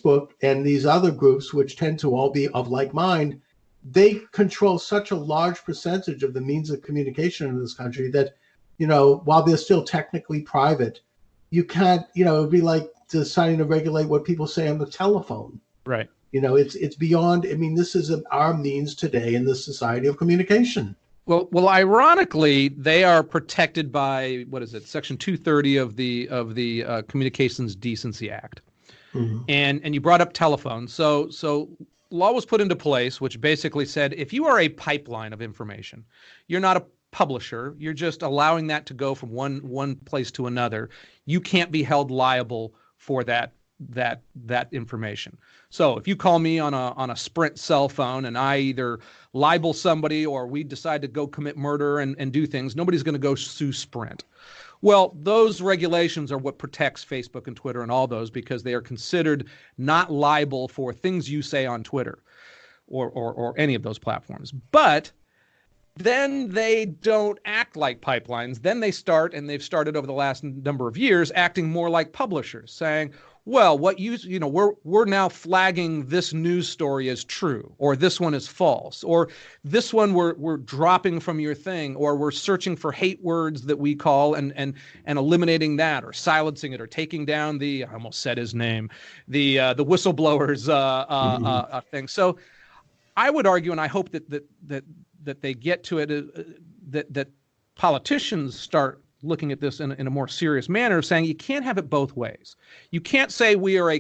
Facebook and these other groups, which tend to all be of like mind, they control such a large percentage of the means of communication in this country that, while they're still technically private, you can't, it'd be like deciding to regulate what people say on the telephone. Right. It's beyond. I mean, this is our means today in the society of communication. Well, ironically, they are protected by, what is it, Section 230 of the Communications Decency Act. Mm-hmm. And you brought up telephones. So law was put into place, which basically said if you are a pipeline of information, you're not a publisher, you're just allowing that to go from one place to another, you can't be held liable for that information. So if you call me on a Sprint cell phone and I either libel somebody or we decide to go commit murder and do things, nobody's going to go sue Sprint. Well, those regulations are what protects Facebook and Twitter and all those, because they are considered not liable for things you say on Twitter or any of those platforms. But then they don't act like pipelines. Then they start, and they've started over the last number of years, acting more like publishers, saying, well, we're now flagging this news story as true, or this one is false, or this one we're dropping from your thing, or we're searching for hate words that we call and eliminating that, or silencing it, or taking down I almost said his name, the whistleblowers thing. So I would argue, and I hope that they get to it, that politicians start looking at this in a more serious manner, saying you can't have it both ways. You can't say we are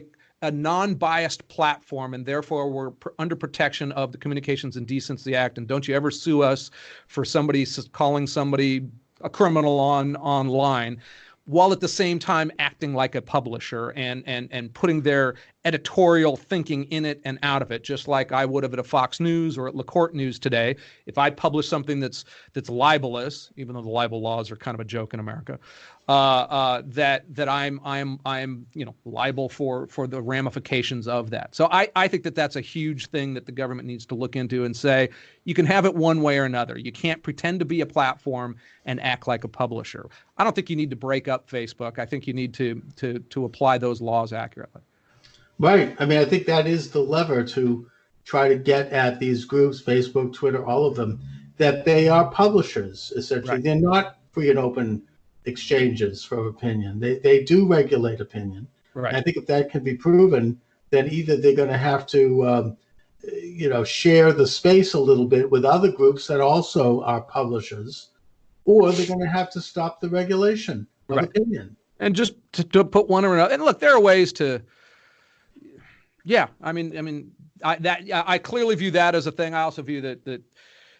a non-biased platform and therefore we're under protection of the Communications and Decency Act, and don't you ever sue us for somebody calling somebody a criminal online, while at the same time acting like a publisher and putting their editorial thinking in it and out of it, just like I would have at a Fox News or at LaCorte News today. If I publish something that's libelous, even though the libel laws are kind of a joke in America, that I'm liable for the ramifications of that. So I think that's a huge thing that the government needs to look into and say, you can have it one way or another. You can't pretend to be a platform and act like a publisher. I don't think you need to break up Facebook. I think you need to apply those laws accurately. Right. I mean, I think that is the lever to try to get at these groups, Facebook, Twitter, all of them, that they are publishers, essentially. Right. They're not free and open exchanges for opinion. They do regulate opinion. Right. And I think if that can be proven, then either they're going to have to, share the space a little bit with other groups that also are publishers, or they're going to have to stop the regulation of opinion. And just to put one or another. And look, there are ways to. Yeah, I mean, I clearly view that as a thing. I also view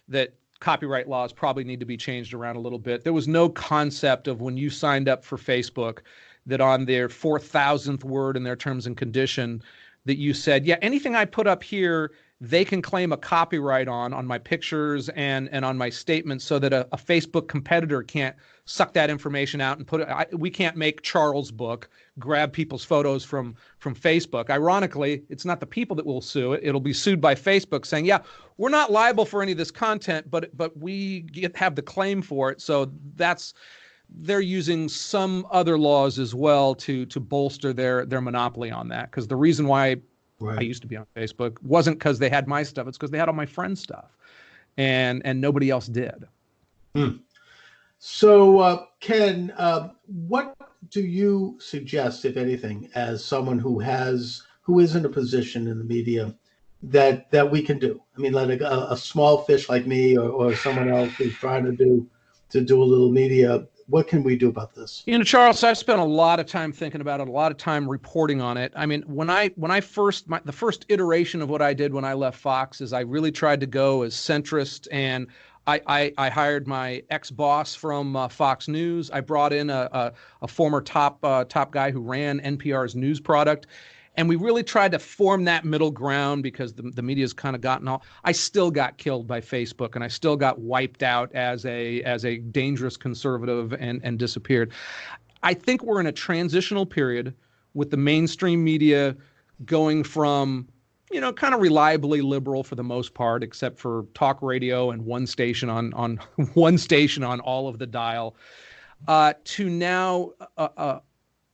that copyright laws probably need to be changed around a little bit. There was no concept of, when you signed up for Facebook, that on their 4,000th word in their terms and condition that you said, yeah, anything I put up here, they can claim a copyright on my pictures and on my statements, so that a Facebook competitor can't suck that information out and put it. We can't make Charles' book grab people's photos from Facebook. Ironically, it's not the people that will sue it. It'll be sued by Facebook, saying, yeah, we're not liable for any of this content, but we have the claim for it. So they're using some other laws as well to bolster their monopoly on that. Because the reason why I used to be on Facebook wasn't because they had my stuff. It's because they had all my friends' stuff, and nobody else did. So, Ken, what do you suggest, if anything, as someone who is in a position in the media that we can do? I mean, like a small fish like me or someone else who's trying to do a little media. What can we do about this? Charles, I've spent a lot of time thinking about it, a lot of time reporting on it. I mean, the first iteration of what I did when I left Fox is I really tried to go as centrist, and I hired my ex-boss from Fox News. I brought in a former top guy who ran NPR's news product. And we really tried to form that middle ground, because the media's kind of gotten all. I still got killed by Facebook, and I still got wiped out as a dangerous conservative and disappeared. I think we're in a transitional period with the mainstream media going from, kind of reliably liberal for the most part, except for talk radio and one station on all of the dial, to now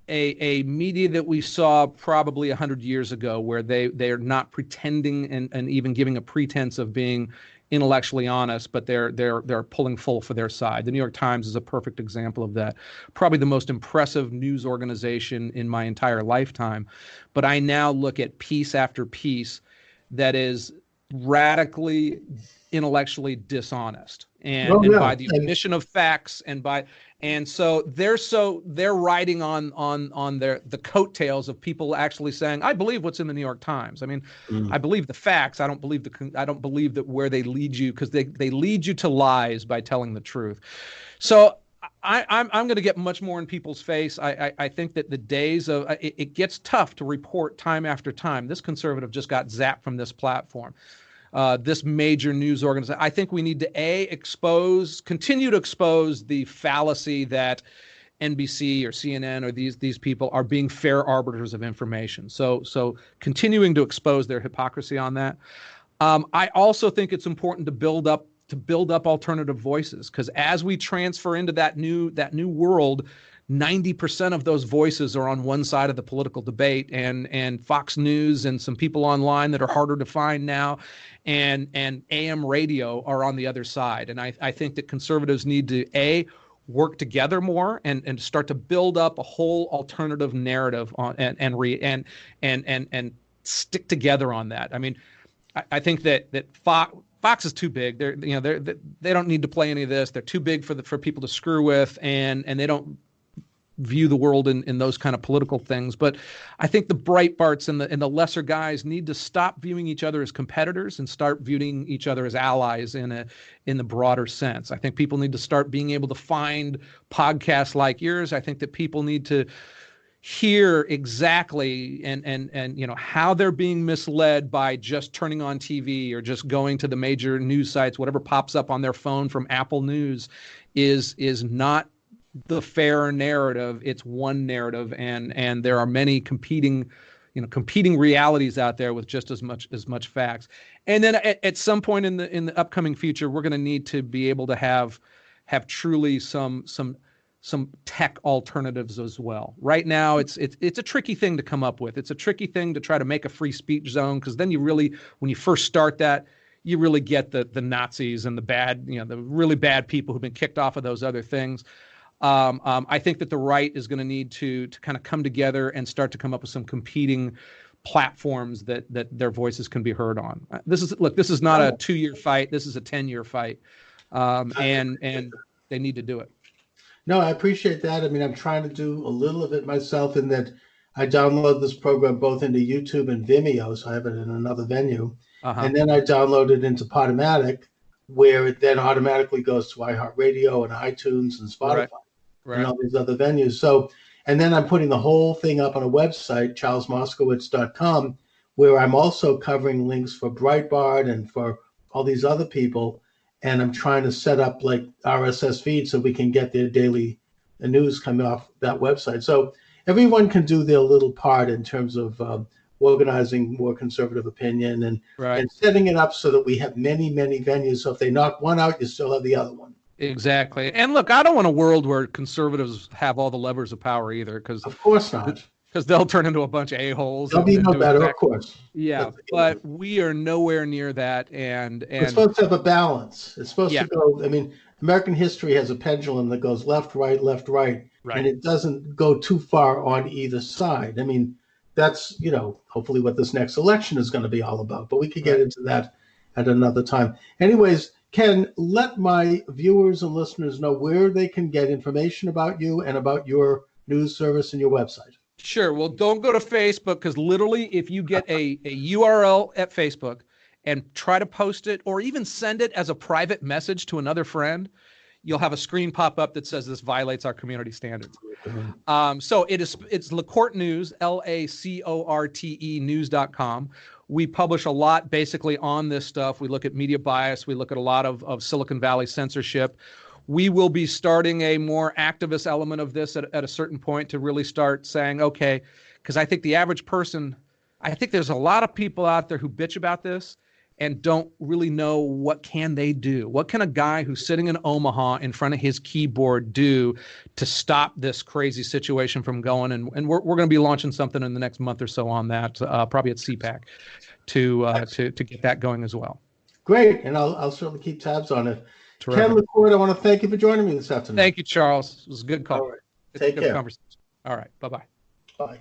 a media that we saw probably 100 years ago, where they are not pretending and even giving a pretense of being intellectually honest, but they're pulling full for their side. The New York Times is a perfect example of that. Probably the most impressive news organization in my entire lifetime. But I now look at piece after piece that is radically intellectually dishonest, and by the omission of facts, and so they're riding on the coattails of people actually saying, I believe what's in the New York Times. I mean, I believe the facts. I don't believe that where they lead you, because they lead you to lies by telling the truth. So I'm going to get much more in people's face. I think that the days of it gets tough to report time after time. This conservative just got zapped from this platform. This major news organization. I think we need to continue to expose the fallacy that NBC or CNN or these people are being fair arbiters of information. So continuing to expose their hypocrisy on that. I also think it's important to build up alternative voices, because as we transfer into that new world, 90% of those voices are on one side of the political debate, and Fox News and some people online that are harder to find now, and AM radio are on the other side. And I think that conservatives need to work together more and start to build up a whole alternative narrative on and stick together on that. I mean, I think that Fox is too big. They don't need to play any of this. They're too big for people to screw with, and they don't view the world in those kind of political things. But I think the Breitbarts and the lesser guys need to stop viewing each other as competitors and start viewing each other as allies in the broader sense. I think people need to start being able to find podcasts like yours. I think that people need to hear exactly and how they're being misled by just turning on TV or just going to the major news sites. Whatever pops up on their phone from Apple News is not the fair narrative. It's one narrative, and there are many competing realities out there with just as much facts. And then at some point in the upcoming future, we're going to need to be able to have truly some tech alternatives as well. Right now, it's a tricky thing to come up with. It's a tricky thing to try to make a free speech zone, because then when you first start that, you really get the Nazis and the bad, the really bad people who've been kicked off of those other things. I think that the right is going to need to kind of come together and start to come up with some competing platforms that their voices can be heard on. This is not a 2-year fight. This is a 10-year fight, and they need to do it. No, I appreciate that. I mean, I'm trying to do a little of it myself, in that I download this program both into YouTube and Vimeo, so I have it in another venue, and then I download it into Podomatic, where it then automatically goes to iHeartRadio and iTunes and Spotify. Right. And all these other venues. So, and then I'm putting the whole thing up on a website, charlesmoscowitz.com, where I'm also covering links for Breitbart and for all these other people. And I'm trying to set up like RSS feeds so we can get their daily news coming off that website. So everyone can do their little part in terms of organizing more conservative opinion and setting it up so that we have many, many venues. So if they knock one out, you still have the other one. Exactly. And look, I don't want a world where conservatives have all the levers of power either, because of course not. Because they'll turn into a bunch of a-holes. They'll be no better, of course. Yeah, but we are nowhere near that. And it's supposed to have a balance. It's supposed to go. I mean, American history has a pendulum that goes left, right, and it doesn't go too far on either side. I mean, that's hopefully what this next election is going to be all about. But we could get into that at another time. Anyways, Ken, let my viewers and listeners know where they can get information about you and about your news service and your website. Sure. Well, don't go to Facebook, because literally if you get a URL at Facebook and try to post it or even send it as a private message to another friend, you'll have a screen pop up that says this violates our community standards. So it's LaCorte News, LACORTE news.com. We publish a lot basically on this stuff. We look at media bias. We look at a lot of Silicon Valley censorship. We will be starting a more activist element of this at a certain point to really start saying, okay, because I think the average person, I think there's a lot of people out there who bitch about this, and don't really know what can they do. What can a guy who's sitting in Omaha in front of his keyboard do to stop this crazy situation from going? And we're going to be launching something in the next month or so on that, probably at CPAC, to get that going as well. Great, and I'll certainly keep tabs on it. Terrific. Ken LaCorte, I want to thank you for joining me this afternoon. Thank you, Charles. It was a good call. All right. Take care. Conversation. All right. Bye-bye. Bye.